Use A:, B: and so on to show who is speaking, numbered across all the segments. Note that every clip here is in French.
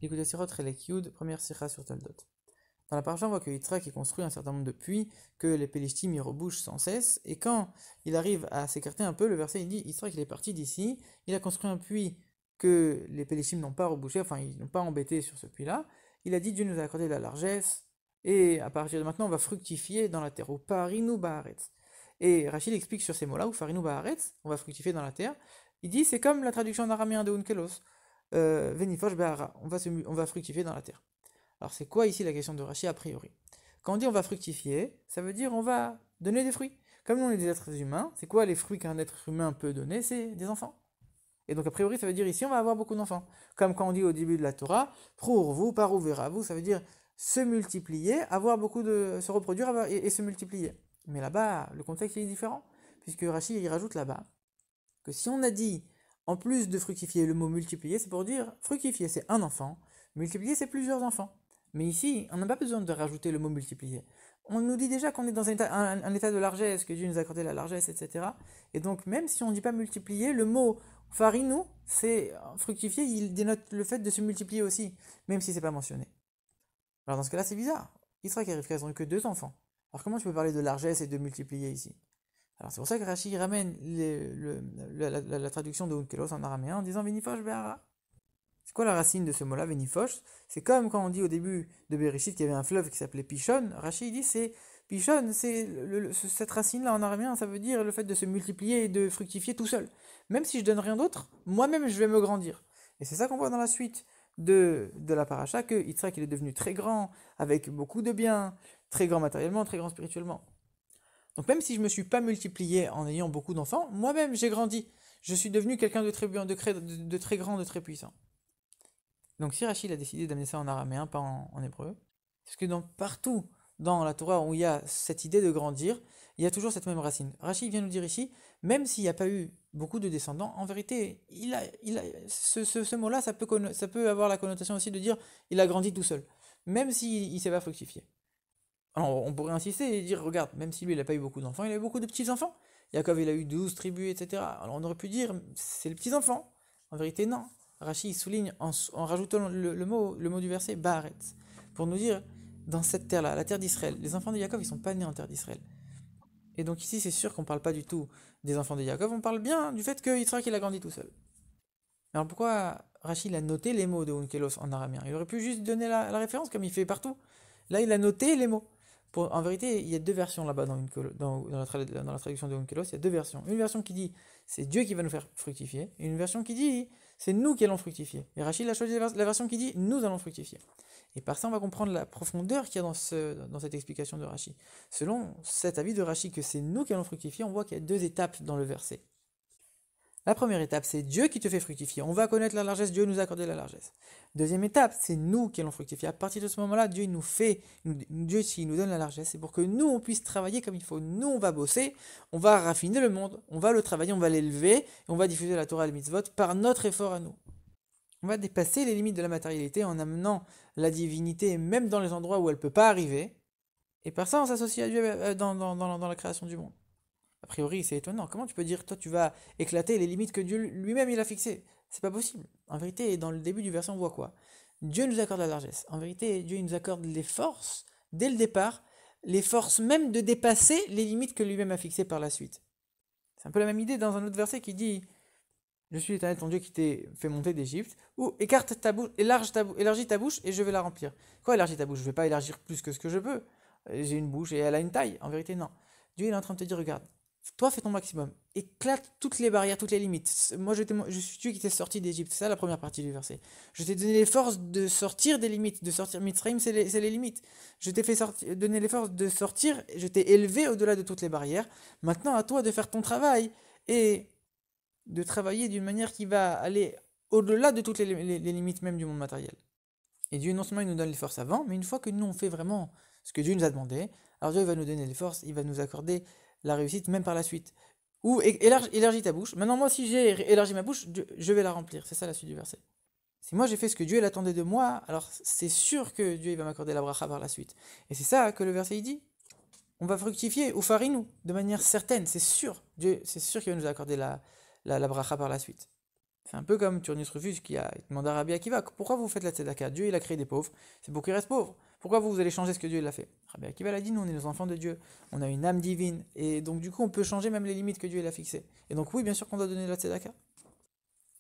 A: Écoutez Sirot Chelek Yud, première sira sur Toldot. Dans la parasha, on voit que Yitzhak construit un certain nombre de puits, que les Pélishtim y rebouchent sans cesse, et quand il arrive à s'écarter un peu, le verset il dit Yitzhak il est parti d'ici, il a construit un puits que les Pélishtim n'ont pas rebouché, enfin ils n'ont pas embêté sur ce puits-là. Il a dit Dieu nous a accordé la largesse, et à partir de maintenant on va fructifier dans la terre, ou parinu baaretz. Et Rachid explique sur ces mots-là, ou farinu baaretz, on va fructifier dans la terre. Il dit c'est comme la traduction en araméen de Unkelos. Venifosh Behara, on va fructifier dans la terre. Alors c'est quoi ici la question de Rachi a priori? Quand on dit on va fructifier, ça veut dire on va donner des fruits. Comme nous on est des êtres humains, c'est quoi les fruits qu'un être humain peut donner? C'est des enfants. Et donc a priori ça veut dire ici on va avoir beaucoup d'enfants. Comme quand on dit au début de la Torah, vous, parou vous, ça veut dire se multiplier, avoir beaucoup de, se reproduire et se multiplier. Mais là-bas, le contexte est différent, puisque Rachi il rajoute là-bas que si on a dit, en plus de fructifier, le mot multiplier, c'est pour dire fructifier, c'est un enfant, multiplier, c'est plusieurs enfants. Mais ici, on n'a pas besoin de rajouter le mot multiplier. On nous dit déjà qu'on est dans un état de largesse, que Dieu nous a accordé la largesse, etc. Et donc, même si on ne dit pas multiplier, le mot farinu, c'est fructifier, il dénote le fait de se multiplier aussi, même si c'est pas mentionné. Alors dans ce cas-là, c'est bizarre. Israël qui arrive qu'elles n'ont que deux enfants. Alors comment tu peux parler de largesse et de multiplier ici? Alors c'est pour ça que Rashi ramène la traduction de Unkelos en araméen en disant Venifosh Be'ara. C'est quoi la racine de ce mot-là, Venifosh? C'est comme quand on dit au début de Bereshit qu'il y avait un fleuve qui s'appelait Pishon. Rashi dit c'est Pishon, c'est cette racine-là en araméen, ça veut dire le fait de se multiplier et de fructifier tout seul. Même si je donne rien d'autre, moi-même je vais me grandir. Et c'est ça qu'on voit dans la suite de la paracha, que Yitzhak il est devenu très grand, avec beaucoup de biens, très grand matériellement, très grand spirituellement. Donc même si je ne me suis pas multiplié en ayant beaucoup d'enfants, moi-même j'ai grandi. Je suis devenu quelqu'un de très, de très grand, de très puissant. Donc si Rachid a décidé d'amener ça en araméen, pas en hébreu, parce que partout dans la Torah où il y a cette idée de grandir, il y a toujours cette même racine. Rachid vient nous dire ici, même s'il n'y a pas eu beaucoup de descendants, en vérité, ce mot-là, ça peut avoir la connotation aussi de dire il a grandi tout seul, même s'il ne s'est pas fructifié. Alors, on pourrait insister et dire, regarde, même si lui, il n'a pas eu beaucoup d'enfants, il a eu beaucoup de petits-enfants. Jacob, il a eu 12 tribus, etc. Alors, on aurait pu dire, c'est les petits-enfants. En vérité, non. Rachid souligne en rajoutant le mot du verset, Baaret, pour nous dire, dans cette terre-là, la terre d'Israël, les enfants de Jacob, ils sont pas nés en terre d'Israël. Et donc ici, c'est sûr qu'on ne parle pas du tout des enfants de Jacob, on parle bien du fait qu'Israël, il a grandi tout seul. Alors pourquoi Rachid a noté les mots de Unkelos en araméen? Il aurait pu juste donner la référence comme il fait partout. Là, il a noté les mots. En vérité, il y a deux versions là-bas dans la traduction de Unkelos. Il y a deux versions. Une version qui dit c'est Dieu qui va nous faire fructifier, et une version qui dit c'est nous qui allons fructifier. Et Rachid a choisi la version qui dit nous allons fructifier. Et par ça, on va comprendre la profondeur qu'il y a dans cette explication de Rachid. Selon cet avis de Rachid que c'est nous qui allons fructifier, on voit qu'il y a deux étapes dans le verset. La première étape, c'est Dieu qui te fait fructifier. On va connaître la largesse, Dieu nous a accordé la largesse. Deuxième étape, c'est nous qui allons fructifier. À partir de ce moment-là, Dieu Dieu s'il nous donne la largesse, c'est pour que nous, on puisse travailler comme il faut. Nous, on va bosser, on va raffiner le monde, on va le travailler, on va l'élever, et on va diffuser la Torah et le mitzvot par notre effort à nous. On va dépasser les limites de la matérialité en amenant la divinité même dans les endroits où elle ne peut pas arriver. Et par ça, on s'associe à Dieu dans la création du monde. A priori, c'est étonnant. Comment tu peux dire, toi, tu vas éclater les limites que Dieu lui-même il a fixées? C'est pas possible. En vérité, dans le début du verset, on voit quoi? Dieu nous accorde la largesse. En vérité, Dieu nous accorde les forces, dès le départ, les forces même de dépasser les limites que lui-même a fixées par la suite. C'est un peu la même idée dans un autre verset qui dit je suis l'Éternel ton Dieu qui t'ai fait monter d'Égypte, ou écarte ta bouche, élargis ta bouche et je vais la remplir. Quoi élargis ta bouche? Je ne vais pas élargir plus que ce que je peux. J'ai une bouche et elle a une taille. En vérité, non. Dieu il est en train de te dire, regarde, toi fais ton maximum. Éclate toutes les barrières, toutes les limites. Moi je suis Dieu qui t'ai sorti d'Égypte. C'est ça la première partie du verset. Je t'ai donné les forces de sortir des limites, de sortir. Mitzrayim, c'est les limites. Je t'ai fait donner les forces de sortir, je t'ai élevé au-delà de toutes les barrières. Maintenant à toi de faire ton travail. Et de travailler d'une manière qui va aller au-delà de toutes les limites même du monde matériel. Et Dieu, non seulement il nous donne les forces avant, mais une fois que nous on fait vraiment ce que Dieu nous a demandé, alors Dieu il va nous donner les forces, il va nous accorder la réussite même par la suite. Ou élargis ta bouche. Maintenant, moi, si j'ai élargi ma bouche, je vais la remplir. C'est ça la suite du verset. Si moi j'ai fait ce que Dieu attendait de moi, alors c'est sûr que Dieu il va m'accorder la bracha par la suite. Et c'est ça que le verset il dit. On va fructifier, ou farine de manière certaine, c'est sûr. Dieu, c'est sûr qu'il va nous accorder la bracha par la suite. C'est un peu comme Turnus Rufus qui a demandé à Rabbi Akiva, pourquoi vous faites la tzedaka? Dieu il a créé des pauvres, c'est pour qu'ils restent pauvres. Pourquoi vous allez changer ce que Dieu il a fait? Rabbi Akiva l'a dit, nous on est les enfants de Dieu, on a une âme divine, et donc du coup on peut changer même les limites que Dieu il a fixées. Et donc oui, bien sûr qu'on doit donner la tzedaka.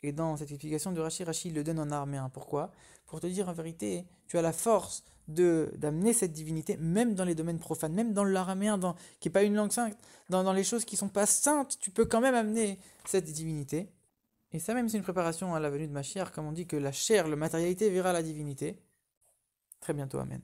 A: Et dans cette explication de Rashi, Rashi le donne en araméen. Pourquoi? Pour te dire en vérité, tu as la force d'amener cette divinité, même dans les domaines profanes, même dans l'araméen, qui n'est pas une langue sainte, dans les choses qui ne sont pas saintes, tu peux quand même amener cette divinité. Et ça même c'est une préparation à la venue de Mashiach, comme on dit que la chair, la matérialité verra la divinité. Très bientôt, Amen.